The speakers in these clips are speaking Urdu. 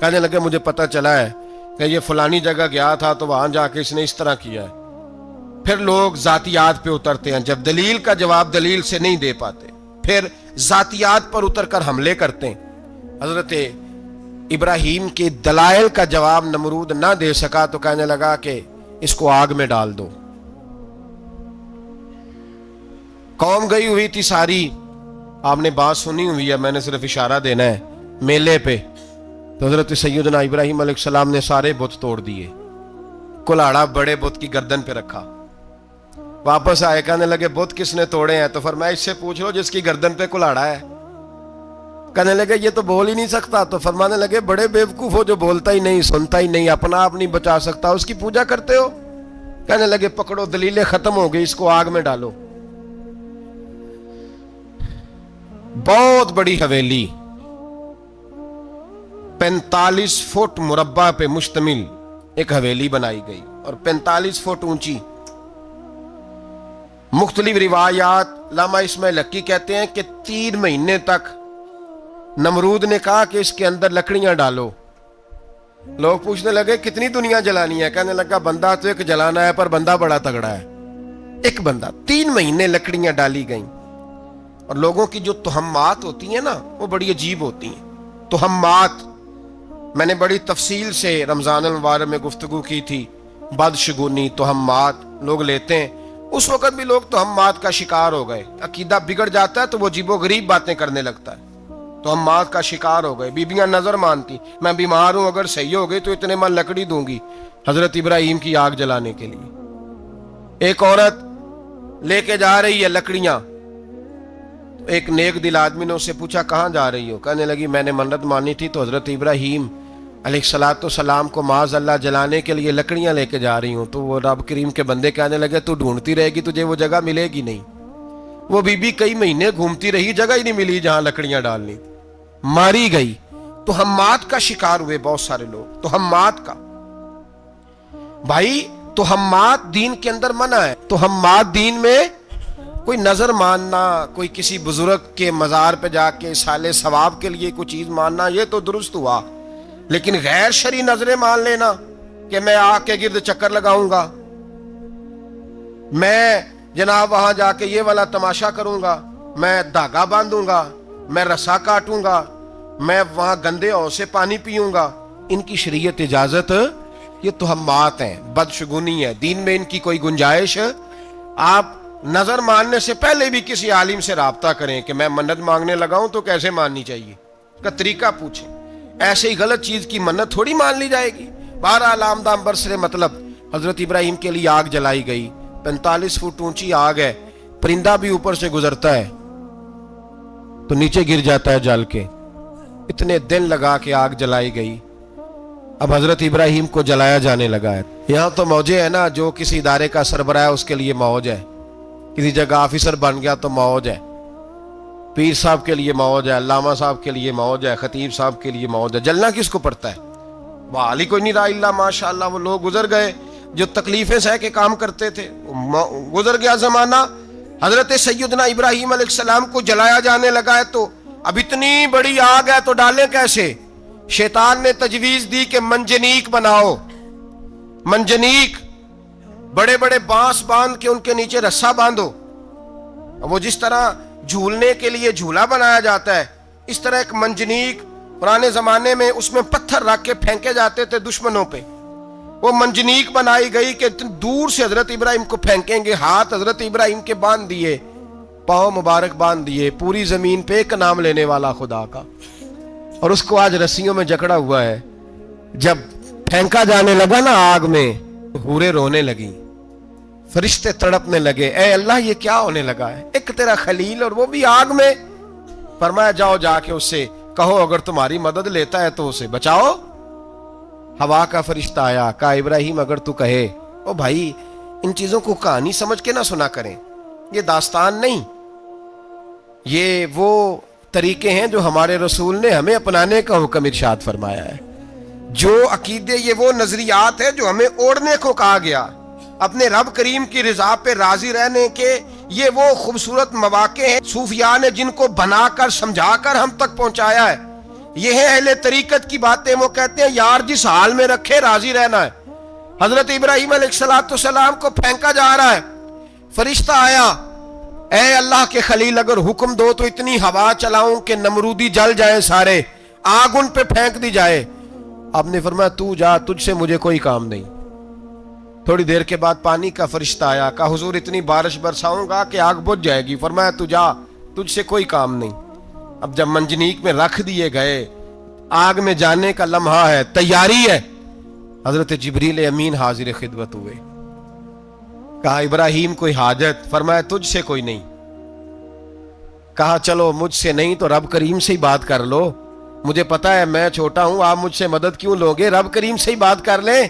کہنے لگے مجھے پتہ چلا ہے کہ یہ فلانی جگہ گیا تھا تو وہاں جا کے اس نے اس طرح کیا ہے. پھر لوگ ذاتیات پہ اترتے ہیں، جب دلیل کا جواب دلیل سے نہیں دے پاتے پھر ذاتیات پر اتر کر حملے کرتے ہیں. حضرت ابراہیم کے دلائل کا جواب نمرود نہ دے سکا تو کہنے لگا کہ اس کو آگ میں ڈال دو. قوم گئی ہوئی تھی ساری، آپ نے بات سنی ہوئی ہے، میں نے صرف اشارہ دینا ہے، میلے پہ. تو حضرت سیدنا ابراہیم علیہ السلام نے سارے بت توڑ دیے، کلاڑا بڑے بت کی گردن پہ رکھا. واپس آئے، کہنے لگے بت کس نے توڑے ہیں؟ تو فرمایا اس سے پوچھ لو جس کی گردن پہ کلاڑا ہے. کہنے لگے یہ تو بول ہی نہیں سکتا. تو فرمانے لگے بڑے بیوقوف ہو، جو بولتا ہی نہیں، سنتا ہی نہیں، اپنا آپ نہیں بچا سکتا، اس کی پوجا کرتے ہو. کہنے لگے پکڑو، دلیلیں ختم ہو گئی، اس کو آگ میں ڈالو. بہت بڑی حویلی 45 فٹ مربع پہ مشتمل ایک حویلی بنائی گئی اور 45 فٹ اونچی. مختلف روایات، علامہ اسماعیل حقی کہتے ہیں کہ 3 مہینے تک نمرود نے کہا کہ اس کے اندر لکڑیاں ڈالو. لوگ پوچھنے لگے کتنی دنیا جلانی ہے؟ کہنے لگا بندہ تو ایک جلانا ہے، پر بندہ بڑا تگڑا ہے، ایک بندہ. 3 مہینے لکڑیاں ڈالی گئیں. اور لوگوں کی جو تہمات ہوتی ہیں نا، وہ بڑی عجیب ہوتی ہیں. تہمات میں نے بڑی تفصیل سے رمضان المبارک میں گفتگو کی تھی. بدشگونی، تہمات لوگ لیتے ہیں. اس وقت بھی لوگ تہمات کا شکار ہو گئے. عقیدہ بگڑ جاتا ہے تو وہ عجیب و غریب باتیں کرنے لگتا ہے. تہمات کا شکار ہو گئے. بیبیاں نظر مانتی، میں بیمار ہوں، اگر صحیح ہو گئی تو اتنے من لکڑی دوں گی حضرت ابراہیم کی آگ جلانے کے لیے. ایک عورت لے کے جا رہی ہے لکڑیاں. ایک نیک دل آدمی نے اس سے پوچھا کہاں جا رہی ہو؟ کہنے لگی میں نے منت مانی تھی تو حضرت ابراہیم علیہ السلام کو معاذ اللہ جلانے کے لیے لکڑیاں لے کے جا رہی ہوں. تو وہ رب کریم کے بندے کہنے لگے تو ڈھونڈتی رہے گی، تجھے وہ جگہ ملے گی نہیں. وہ بی بی کئی مہینے گھومتی رہی، جگہ ہی نہیں ملی جہاں لکڑیاں ڈالنی، ماری گئی. تہمات کا شکار ہوئے بہت سارے لوگ. تہمات کا بھائی، تہمات دین کے اندر منع ہے. تہمات دین میں کوئی نظر ماننا، کوئی کسی بزرگ کے مزار پہ جا کے سالے ثواب کے لیے کوئی چیز ماننا، یہ تو درست ہوا. لیکن غیر شرعی نظریں مان لینا کہ میں آگ کے گرد چکر لگاؤں گا، میں جناب وہاں جا کے یہ والا تماشا کروں گا، میں دھاگا باندھوں گا، میں رسا کاٹوں گا، میں وہاں گندے ہو سے پانی پیوں گا، ان کی شریعت اجازت؟ یہ تہمات ہیں، بدشگونی ہے. دین میں ان کی کوئی گنجائش؟ آپ نظر ماننے سے پہلے بھی کسی عالم سے رابطہ کریں کہ میں منت مانگنے لگا ہوں تو کیسے ماننی چاہیے، کا طریقہ پوچھیں. ایسے ہی غلط چیز کی منت تھوڑی مان لی جائے گی. بہرحال آمدام برسر مطلب حضرت ابراہیم کے لیے آگ جلائی گئی. 45 فٹ اونچی آگ ہے، پرندہ بھی اوپر سے گزرتا ہے تو نیچے گر جاتا ہے جل کے. اتنے دن لگا کے آگ جلائی گئی. اب حضرت ابراہیم کو جلایا جانے لگا ہے. یہاں تو موجیں ہے نا، جو کسی ادارے کا سربراہ ہے اس کے لیے موج ہے، کسی جگہ آفیسر بن گیا تو موج ہے، پیر صاحب کے لیے موج ہے، علامہ صاحب کے لیے موج ہے، خطیب صاحب کے لیے موج ہے. جلنا کس کو پڑتا ہے؟ بحالی کوئی نہیں رہا اللہ ماشاءاللہ. وہ لوگ گزر گئے جو تکلیفیں سہ کے کام کرتے تھے، گزر گیا زمانہ. حضرت سیدنا ابراہیم علیہ السلام کو جلایا جانے لگا ہے تو اب اتنی بڑی آگ ہے تو ڈالیں کیسے؟ شیطان نے تجویز دی کہ منجنیق بناؤ. منجنیق، بڑے بڑے بانس باندھ کے ان کے نیچے رسا باندھو. وہ جس طرح جھولنے کے لیے جھولا بنایا جاتا ہے، اس طرح ایک منجنیق پرانے زمانے میں اس میں پتھر رکھ کے پھینکے جاتے تھے دشمنوں پہ. وہ منجنیق بنائی گئی کہ دور سے حضرت ابراہیم کو پھینکیں گے. ہاتھ حضرت ابراہیم کے باندھ دیے، پاؤں مبارک باندھ دیے. پوری زمین پہ ایک نام لینے والا خدا کا، اور اس کو آج رسیوں میں جکڑا ہوا ہے. جب پھینکا جانے لگا نا آگ میں، حوریں رونے لگی، فرشتے تڑپنے لگے، اے اللہ یہ کیا ہونے لگا ہے؟ ایک تیرا خلیل اور وہ بھی آگ میں. فرمایا جاؤ جا کے اس سے کہو اگر تمہاری مدد لیتا ہے تو اسے بچاؤ. ہوا کا فرشتہ آیا، کہا ابراہیم اگر تو کہے. او بھائی، ان چیزوں کو کہانی سمجھ کے نہ سنا کریں، یہ داستان نہیں، یہ وہ طریقے ہیں جو ہمارے رسول نے ہمیں اپنانے کا حکم ارشاد فرمایا ہے. جو عقیدے، یہ وہ نظریات ہیں جو ہمیں اوڑھنے کو کہا گیا. اپنے رب کریم کی رضا پہ راضی رہنے کے یہ وہ خوبصورت مواقع ہیں صوفیاء نے جن کو بنا کر سمجھا کر ہم تک پہنچایا ہے. یہ ہے اہل طریقت کی باتیں. وہ کہتے ہیں یار جس حال میں رکھے راضی رہنا ہے. حضرت ابراہیم علیہ السلام کو پھینکا جا رہا ہے. فرشتہ آیا, اے اللہ کے خلیل اگر حکم دو تو اتنی ہوا چلاؤں کہ نمرودی جل جائیں سارے, آگ ان پہ پھینک دی جائے. آپ نے فرمایا تو جا, تجھ سے مجھے کوئی کام نہیں. تھوڑی دیر کے بعد پانی کا فرشتہ آیا, کہا حضور اتنی بارش برساؤں گا کہ آگ بجھ جائے گی. فرمایا تو جا, تجھ سے کوئی کام نہیں. اب جب منجنیق میں رکھ دیے گئے, آگ میں جانے کا لمحہ ہے, تیاری ہے, حضرت جبریل امین حاضر خدمت ہوئے. کہا ابراہیم کوئی حاجت؟ فرمایا تجھ سے کوئی نہیں. کہا چلو مجھ سے نہیں تو رب کریم سے ہی بات کر لو, مجھے پتا ہے میں چھوٹا ہوں, آپ مجھ سے مدد کیوں لوگے, رب کریم سے ہی بات کر لیں.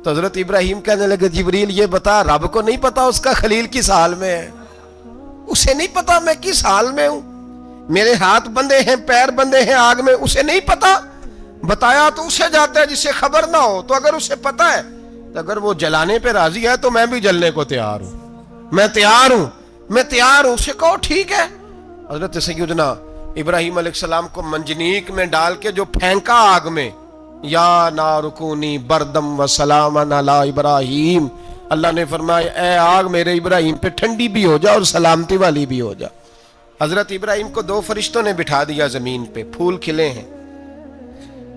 تو حضرت ابراہیم کہنے لگے جبریل یہ بتا, رب کو نہیں پتا اس کا خلیل کس حال میں ہے؟ اسے نہیں پتا میں کس حال میں ہوں, میرے ہاتھ بندے ہیں, پیر بندے ہیں آگ میں, اسے نہیں پتا. بتایا تو اسے جاتا ہے جسے خبر نہ ہو. تو اگر اسے پتا ہے, تو اگر وہ جلانے پہ راضی ہے تو میں بھی جلنے کو تیار ہوں, میں تیار ہوں, میں تیار ہوں. اسے کہو ٹھیک ہے. حضرت سیدنا ابراہیم علیہ السلام کو منجنیق میں ڈال کے جو پھینکا آگ میں, یا نارکونی بردم و سلام علی ابراہیم, اللہ نے فرمایا اے آگ میرے ابراہیم پہ ٹھنڈی بھی ہو جا اور سلامتی والی بھی ہو جا. حضرت ابراہیم کو دو فرشتوں نے بٹھا دیا زمین پہ, پھول کھلے ہیں,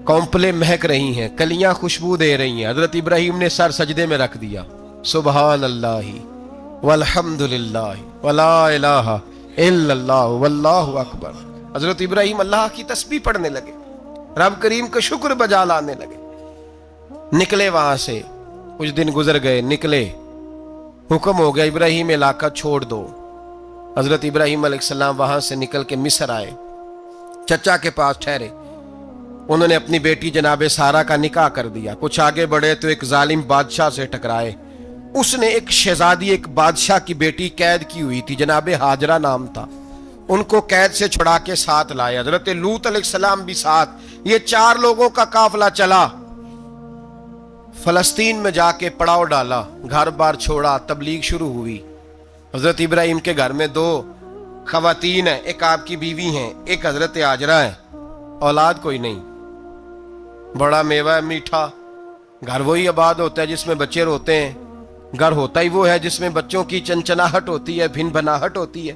کونپلیں مہک رہی ہیں, کلیاں خوشبو دے رہی ہیں. حضرت ابراہیم نے سر سجدے میں رکھ دیا, سبحان اللہ والحمد للہ ولا الہ الا اللہ واللہ اکبر. حضرت ابراہیم اللہ کی تسبیح پڑھنے لگے, رب کریم کا شکر بجا لانے لگے. نکلے وہاں سے, کچھ دن گزر گئے, نکلے, حکم ہو گیا ابراہیم علاقہ چھوڑ دو. حضرت ابراہیم علیہ السلام وہاں سے نکل کے مصر آئے, چچا کے پاس ٹھہرے. انہوں نے اپنی بیٹی جناب سارہ کا نکاح کر دیا. کچھ آگے بڑھے تو ایک ظالم بادشاہ سے ٹکرائے. اس نے ایک شہزادی, ایک بادشاہ کی بیٹی قید کی ہوئی تھی, جناب ہاجرہ نام تھا, ان کو قید سے چھڑا کے ساتھ لائے. حضرت لوط علیہ السلام بھی ساتھ. یہ 4 لوگوں کا قافلہ چلا, فلسطین میں جا کے پڑاؤ ڈالا, گھر بار چھوڑا, تبلیغ شروع ہوئی. حضرت ابراہیم کے گھر میں 2 خواتین ہیں, ایک آپ کی بیوی ہیں, ایک حضرت ہاجرہ ہیں. اولاد کوئی نہیں, بڑا میوہ ہے میٹھا. گھر وہی آباد ہوتا ہے جس میں بچے روتے ہیں, گھر ہوتا ہی وہ ہے جس میں بچوں کی چنچناہٹ ہوتی ہے, بھن بھناہٹ ہوتی ہے.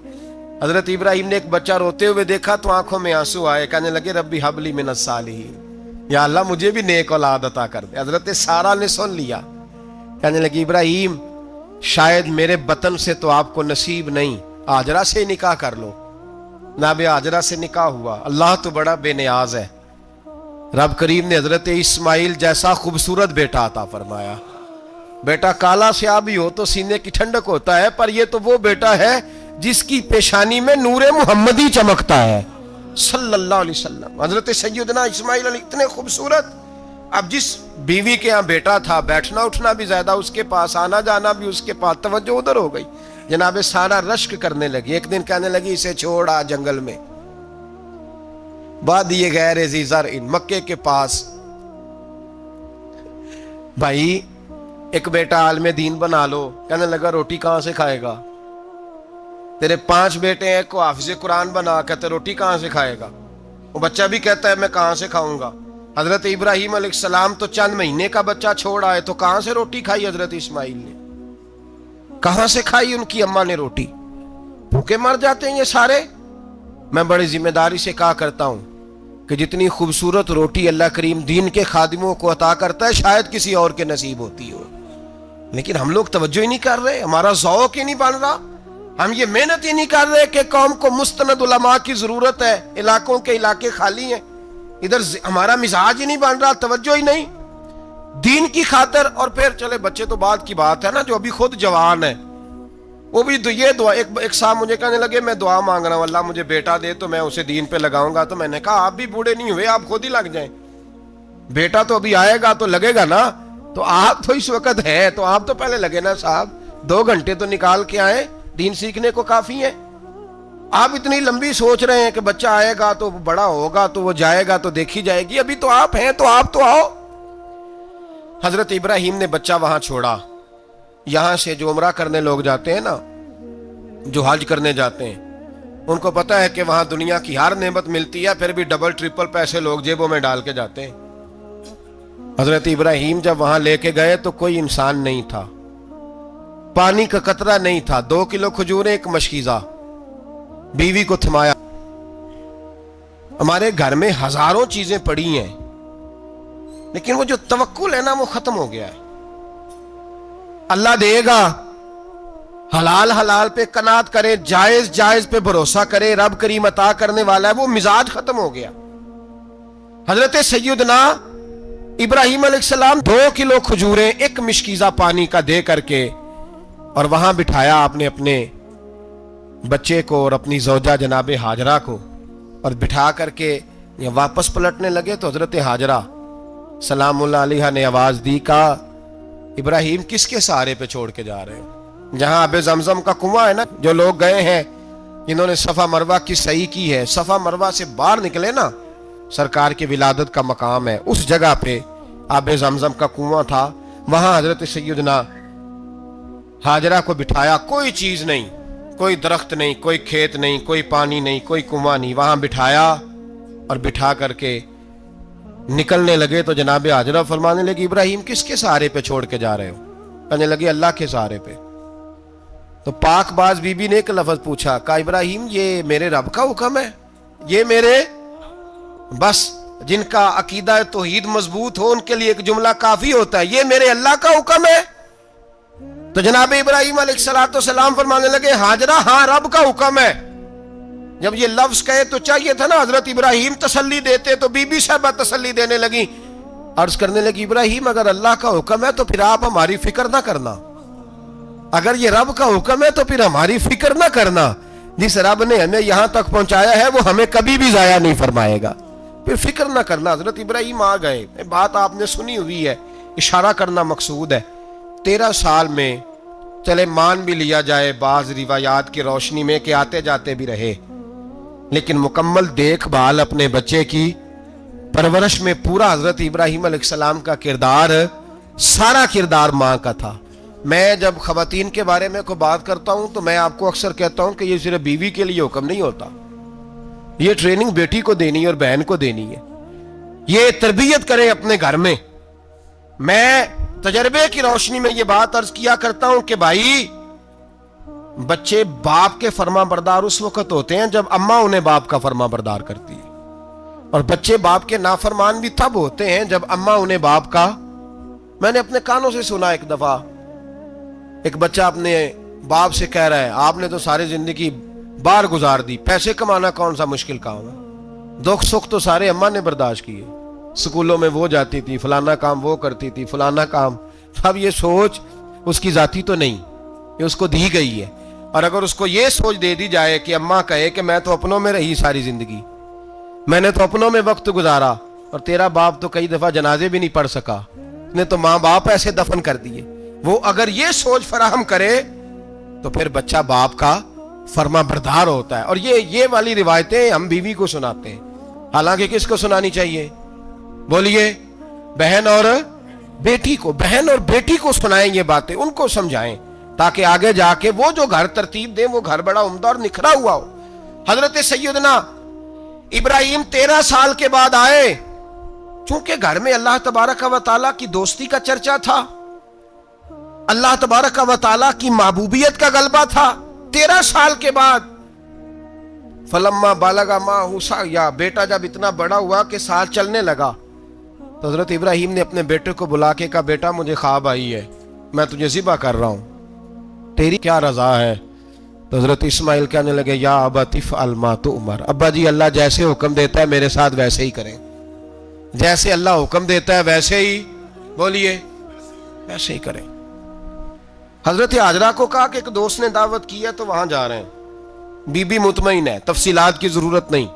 حضرت ابراہیم نے ایک بچہ روتے ہوئے دیکھا تو آنکھوں میں آنسو آئے, کہنے لگے ربی حب لی من الصالحین, یا اللہ مجھے بھی نیک اولاد عطا کر دے. حضرت سارہ نے سن لیا, کہنے لگی ابراہیم شاید میرے بطن سے تو آپ کو نصیب نہیں, ہاجرہ سے نکاح کر لو. جناب ہاجرہ سے نکاح ہوا. اللہ تو بڑا بے نیاز ہے, رب کریم نے حضرت اسماعیل جیسا خوبصورت بیٹا عطا فرمایا. بیٹا کالا سیاہ بھی ہو تو سینے کی ٹھنڈک ہوتا ہے, پر یہ تو وہ بیٹا ہے جس کی پیشانی میں نور محمدی چمکتا ہے صلی اللہ علیہ وسلم. حضرت سیدنا اسماعیل علیہ اتنے خوبصورت. اب جس بیوی کے ہاں بیٹا تھا, بیٹھنا اٹھنا بھی زیادہ اس کے پاس, آنا جانا بھی اس کے پاس, توجہ ادھر ہو گئی. جناب سارہ رشک کرنے لگی. ایک دن کہنے لگی اسے چھوڑ آ جنگل میں, وادی غیر ذی زرع, مکے کے پاس. بھائی ایک بیٹا عالم دین بنا لو. کہنے لگا روٹی کہاں سے کھائے گا, تیرے 5 بیٹے ہیں, کو حافظ قرآن بنا, کہتے روٹی کہاں سے کھائے گا. وہ بچہ بھی کہتا ہے میں کہاں سے کھاؤں گا. حضرت ابراہیم علیہ السلام تو چند مہینے کا بچہ چھوڑ آئے, تو کہاں سے روٹی کھائی حضرت اسماعیل نے, کہاں سے کھائی ان کی اماں نے روٹی. بھوکے مر جاتے ہیں یہ سارے. میں بڑی ذمہ داری سے کہا کرتا ہوں کہ جتنی خوبصورت روٹی اللہ کریم دین کے خادموں کو عطا کرتا ہے شاید کسی اور کے نصیب ہوتی ہو, لیکن ہم لوگ توجہ ہی نہیں کر رہے, ہمارا ذوق ہی نہیں بن رہا, ہم یہ محنت ہی نہیں کر رہے کہ قوم کو مستند علماء کی ضرورت ہے, علاقوں کے علاقے خالی ہیں, ادھر ہمارا مزاج ہی نہیں بن رہا, توجہ ہی نہیں دین کی خاطر. اور پھر چلے بچے تو بعد کی بات ہے نا, جو ابھی خود جوان ہے وہ بھی یہ دعا. ایک صاحب مجھے کہنے لگے میں دعا مانگ رہا ہوں اللہ مجھے بیٹا دے تو میں اسے دین پہ لگاؤں گا. تو میں نے کہا آپ بھی بوڑھے نہیں ہوئے, آپ خود ہی لگ جائیں, بیٹا تو ابھی آئے گا تو لگے گا نا. تو آپ تو اس وقت ہے تو آپ تو پہلے لگے نا صاحب, 2 گھنٹے تو نکال کے آئے, دین سیکھنے کو کافی ہے. آپ اتنی لمبی سوچ رہے ہیں کہ بچہ آئے گا تو بڑا ہوگا تو وہ جائے گا تو دیکھی جائے گی, ابھی تو آپ ہیں تو آپ تو آؤ. حضرت ابراہیم نے بچہ وہاں چھوڑا. یہاں سے جو عمرہ کرنے لوگ جاتے ہیں نا, جو حج کرنے جاتے ہیں, ان کو پتا ہے کہ وہاں دنیا کی ہر نعمت ملتی ہے، پھر بھی ڈبل ٹرپل پیسے لوگ جیبوں میں ڈال کے جاتے ہیں۔ حضرت ابراہیم جب وہاں لے کے گئے تو کوئی انسان نہیں تھا، پانی کا قطرہ نہیں تھا، 2 کلو کھجوریں، ایک مشکیزہ، بیوی کو تھمایا۔ ہمارے گھر میں ہزاروں چیزیں پڑی ہیں، لیکن وہ جو توکل ہے نا وہ ختم ہو گیا ہے۔ اللہ دے گا، حلال حلال پہ قناعت کرے، جائز جائز پہ بھروسہ کرے، رب کریم عطا کرنے والا ہے، وہ مزاج ختم ہو گیا۔ حضرت سیدنا ابراہیم علیہ السلام 2 کلو کھجوریں، ایک مشکیزہ پانی کا دے کر کے، اور وہاں بٹھایا آپ نے اپنے بچے کو اور اپنی زوجہ جناب ہاجرہ کو، اور بٹھا کر کے یہ واپس پلٹنے لگے تو حضرت ہاجرہ سلام اللہ علیہ نے آواز دی، کہا ابراہیم کس کے سہارے پہ چھوڑ کے جا رہے ہو؟ جہاں آب زمزم کا کنواں ہے نا، جو لوگ گئے ہیں جنہوں نے صفا مروہ کی صحیح کی ہے، صفا مروہ سے باہر نکلے نا، سرکار کی ولادت کا مقام ہے، اس جگہ پہ آب زمزم کا کنواں تھا، وہاں حضرت سیدنا ہاجرہ کو بٹھایا، کوئی چیز نہیں، کوئی درخت نہیں، کوئی کھیت نہیں، کوئی پانی نہیں، کوئی کنواں نہیں، وہاں بٹھایا اور بٹھا کر کے نکلنے لگے تو جناب ہاجرہ فرمانے لگی ابراہیم کس کے سہارے پہ چھوڑ کے جا رہے ہو؟ کہنے لگے اللہ کے سہارے پہ۔ تو پاک باز بی بی نے ایک لفظ پوچھا، کہا ابراہیم یہ میرے رب کا حکم ہے، یہ میرے، بس جن کا عقیدہ توحید مضبوط ہو ان کے لیے ایک جملہ کافی ہوتا ہے، یہ میرے اللہ کا حکم ہے۔ تو جناب ابراہیم علیہ السلام فرمانے لگے ہاجرہ ہاں رب کا حکم ہے۔ جب یہ لفظ کہے تو چاہیے تھا نا حضرت ابراہیم تسلی دیتے، تو بی بی صاحبہ تسلی دینے لگی، عرض کرنے لگی ابراہیم اگر اللہ کا حکم ہے تو پھر آپ ہماری فکر نہ کرنا، اگر یہ رب کا حکم ہے تو پھر ہماری فکر نہ کرنا، جس رب نے ہمیں یہاں تک پہنچایا ہے وہ ہمیں کبھی بھی ضائع نہیں فرمائے گا، پھر فکر نہ کرنا۔ حضرت ابراہیم آ گئے، بات آپ نے سنی ہوئی ہے، اشارہ کرنا مقصود ہے۔ 13 سال میں چلے مان بھی لیا جائے بعض روایات کی روشنی میں کہ آتے جاتے بھی رہے، لیکن مکمل دیکھ بھال اپنے بچے کی پرورش میں پورا حضرت ابراہیم علیہ السلام کا کردار، سارا کردار ماں کا تھا۔ میں جب خواتین کے بارے میں کوئی بات کرتا ہوں تو میں آپ کو اکثر کہتا ہوں کہ یہ صرف بیوی کے لیے حکم نہیں ہوتا، یہ ٹریننگ بیٹی کو دینی ہے اور بہن کو دینی ہے، یہ تربیت کرے اپنے گھر میں۔ میں تجربے کی روشنی میں یہ بات عرض کیا کرتا ہوں کہ بھائی بچے باپ کے فرما بردار اس وقت ہوتے ہیں جب اماں انہیں باپ کا فرما بردار کرتی ہے، اور بچے باپ کے نافرمان بھی تب ہوتے ہیں جب اماں انہیں باپ کا۔ میں نے اپنے کانوں سے سنا ایک دفعہ ایک بچہ اپنے باپ سے کہہ رہا ہے آپ نے تو ساری زندگی باہر گزار دی، پیسے کمانا کون سا مشکل کام ہے، دکھ سکھ تو سارے اماں نے برداشت کیے، سکولوں میں وہ جاتی تھی، فلانا کام وہ کرتی تھی، فلانا کام۔ اب یہ سوچ اس کی ذاتی تو نہیں، یہ اس کو دی گئی ہے، اور اگر اس کو یہ سوچ دے دی جائے کہ اماں کہے کہ میں تو اپنوں میں رہی ساری زندگی، میں نے تو اپنوں میں وقت گزارا، اور تیرا باپ تو کئی دفعہ جنازے بھی نہیں پڑھ سکا، اس نے تو ماں باپ ایسے دفن کر دیے، وہ اگر یہ سوچ فراہم کرے تو پھر بچہ باپ کا فرما بردار ہوتا ہے۔ اور یہ والی روایتیں ہم بیوی کو سناتے ہیں، حالانکہ کس کو سنانی چاہیے؟ بولیے، بہن اور بیٹی کو، بہن اور بیٹی کو سنائیں یہ باتیں، ان کو سمجھائیں تاکہ آگے جا کے وہ جو گھر ترتیب دیں وہ گھر بڑا عمدہ اور نکھرا ہوا ہو۔ حضرت سیدنا ابراہیم 13 سال کے بعد آئے، چونکہ گھر میں اللہ تبارک و تعالیٰ کی دوستی کا چرچا تھا، اللہ تبارک و تعالیٰ کی محبوبیت کا غلبہ تھا۔ 13 سال کے بعد فلما بالغ معہ سعیا، بیٹا جب اتنا بڑا ہوا کہ سال چلنے لگا تو حضرت ابراہیم نے اپنے بیٹے کو بلا کے کہا بیٹا مجھے خواب آئی ہے، میں تجھے ذبح کر رہا ہوں، تیری کیا رضا ہے؟ تو حضرت اسماعیل کہنے لگے یا ابت افعل ما تؤمر، ابا جی اللہ جیسے حکم دیتا ہے میرے ساتھ ویسے ہی کریں، جیسے اللہ حکم دیتا ہے ویسے ہی، بولیے، ویسے ہی کریں۔ حضرت ہاجرہ کو کہا کہ ایک دوست نے دعوت کی ہے تو وہاں جا رہے ہیں، بی بی مطمئن ہے، تفصیلات کی ضرورت نہیں،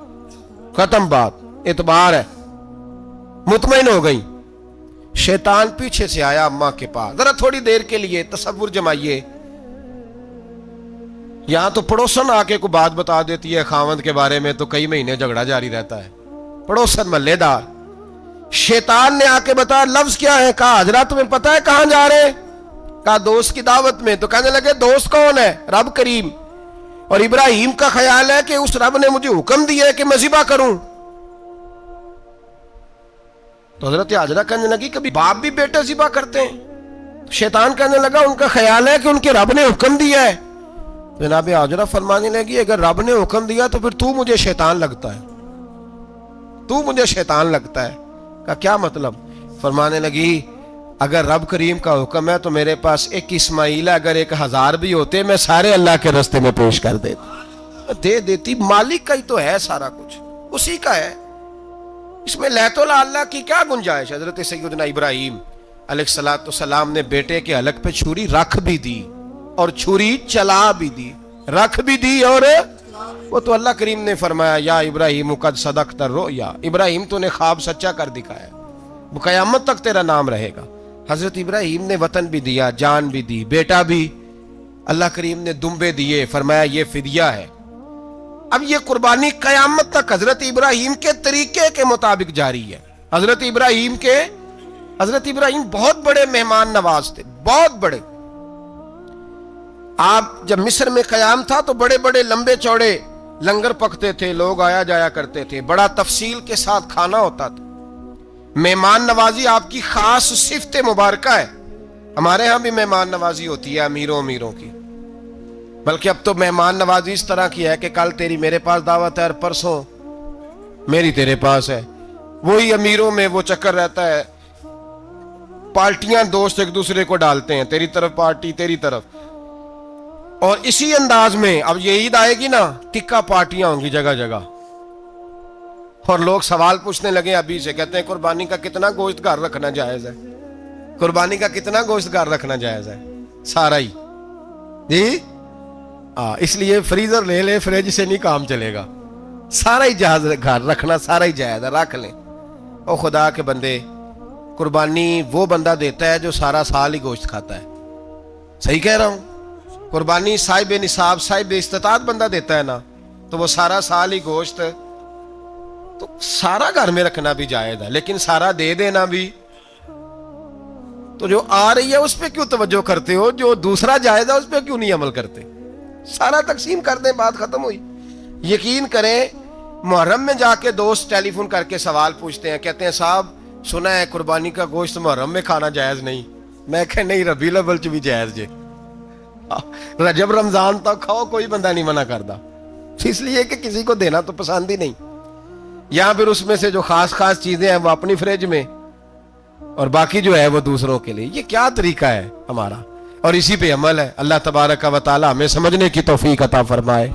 ختم بات، اعتبار ہے، مطمئن ہو گئی۔ شیطان پیچھے سے آیا اماں کے پاس، ذرا تھوڑی دیر کے لیے تصور جمائیے، یہاں تو پڑوسن آ کے کوئی بات بتا دیتی ہے خاوند کے بارے میں تو کئی مہینے جھگڑا جاری رہتا ہے، پڑوسن محلے دار۔ شیطان نے آ کے بتایا لفظ کیا ہے؟ کہا ہاجرہ تمہیں پتا ہے کہاں جا رہے ہیں؟ کہا دوست کی دعوت میں۔ تو کہنے لگے دوست کون ہے؟ رب کریم۔ کہا دوست کون ہے؟ رب کریم۔ کہا اچھا، کہا ذرا تھوڑی دیر کے لیے تصور جمائیے، یہاں تو پڑوسن آ کے کوئی بات بتا دیتی ہے خاوند کے بارے میں تو کئی مہینے جھگڑا جاری رہتا ہے، پڑوسن محلے دار۔ شیطان نے آ کے بتایا لفظ کیا ہے؟ کہا حاجرہ تمہیں پتا ہے کہاں جا رہے ہیں؟ کہا دوست کی دعوت میں۔ تو کہنے لگے دوست کون ہے؟ رب کریم۔ اور ابراہیم کا خیال ہے کہ اس رب نے مجھے حکم دیا ہے کہ میں ذبح کروں. تو حضرت حاجرہ کہنے لگی کبھی باپ بھی بیٹے ذبح کرتے ہیں؟ شیطان کہنے لگا ان کا خیال ہے کہ ان کے رب نے حکم دیا ہے. جناب حاجرہ فرمانے لگی اگر رب نے حکم دیا تو پھر تو مجھے شیطان لگتا ہے, تو مجھے شیطان لگتا ہے. کا کیا مطلب؟ فرمانے لگی اگر رب کریم کا حکم ہے تو میرے پاس ایک اسماعیل ہے, اگر 1000 بھی ہوتے میں سارے اللہ کے راستے میں پیش کر دے دیتی. مالک کا ہی تو ہے سارا کچھ, اسی کا ہے, اس میں لیت اللہ کی کیا گنجائش. حضرت سیدنا ابراہیم علیہ السلام نے بیٹے کے حلق پہ چھری رکھ بھی دی اور چھری چلا بھی دی, رکھ بھی دی, اور وہ تو اللہ کریم نے فرمایا یا ابراہیم قد صدقت الرؤیا, ابراہیم تو نے خواب سچا کر دکھایا, وہ قیامت تک تیرا نام رہے گا. حضرت ابراہیم نے وطن بھی دیا, جان بھی دی, بیٹا بھی. اللہ کریم نے دمبے دیے, فرمایا یہ فدیہ ہے. اب یہ قربانی قیامت تک حضرت ابراہیم کے طریقے کے مطابق جاری ہے. حضرت ابراہیم بہت بڑے مہمان نواز تھے, بہت بڑے. آپ جب مصر میں قیام تھا تو بڑے بڑے لمبے چوڑے لنگر پکتے تھے, لوگ آیا جایا کرتے تھے, بڑا تفصیل کے ساتھ کھانا ہوتا تھا. مہمان نوازی آپ کی خاص صفت مبارکہ ہے. ہمارے ہاں بھی مہمان نوازی ہوتی ہے امیروں کی, بلکہ اب تو مہمان نوازی اس طرح کی ہے کہ کل تیری میرے پاس دعوت ہے اور پرسوں میری تیرے پاس ہے. وہی امیروں میں وہ چکر رہتا ہے, پارٹیاں دوست ایک دوسرے کو ڈالتے ہیں, تیری طرف پارٹی تیری طرف. اور اسی انداز میں اب یہ عید آئے گی نا, ٹکا پارٹیاں ہوں گی جگہ جگہ, اور لوگ سوال پوچھنے لگے ابھی سے, کہتے ہیں قربانی کا کتنا گوشت گھر رکھنا جائز ہے, قربانی کا کتنا گوشت گھر رکھنا جائز ہے؟ سارا ہی جی. اس لیے فریزر لے لے, فریج سے نہیں کام چلے گا, سارا ہی جہاز گھر رکھنا سارا ہی جائز ہے, رکھ لیں. او خدا کے بندے, قربانی وہ بندہ دیتا ہے جو سارا سال ہی گوشت کھاتا ہے. صحیح کہہ رہا ہوں؟ قربانی صاحب نصاب صاحب استطاعت بندہ دیتا ہے نا, تو وہ سارا سال ہی گوشت, تو سارا گھر میں رکھنا بھی جائز ہے, لیکن سارا دے دینا بھی. تو جو آ رہی ہے اس پہ کیوں توجہ کرتے ہو, جو دوسرا جائز ہے اس پہ کیوں نہیں عمل کرتے؟ سارا تقسیم کر دیں, بات ختم ہوئی. یقین کریں محرم میں جا کے دوست ٹیلی فون کر کے سوال پوچھتے ہیں, کہتے ہیں صاحب سنا ہے قربانی کا گوشت محرم میں کھانا جائز نہیں. میں کہ نہیں, ربیع الاول چ بھی جائز جے, رجب رمضان تک کھاؤ, کوئی بندہ نہیں منع کرتا. اس لیے کہ کسی کو دینا تو پسند ہی نہیں. یا پھر اس میں سے جو خاص چیزیں ہیں وہ اپنی فریج میں, اور باقی جو ہے وہ دوسروں کے لیے. یہ کیا طریقہ ہے ہمارا؟ اور اسی پہ عمل ہے. اللہ تبارک و تعالی ہمیں سمجھنے کی توفیق عطا فرمائے.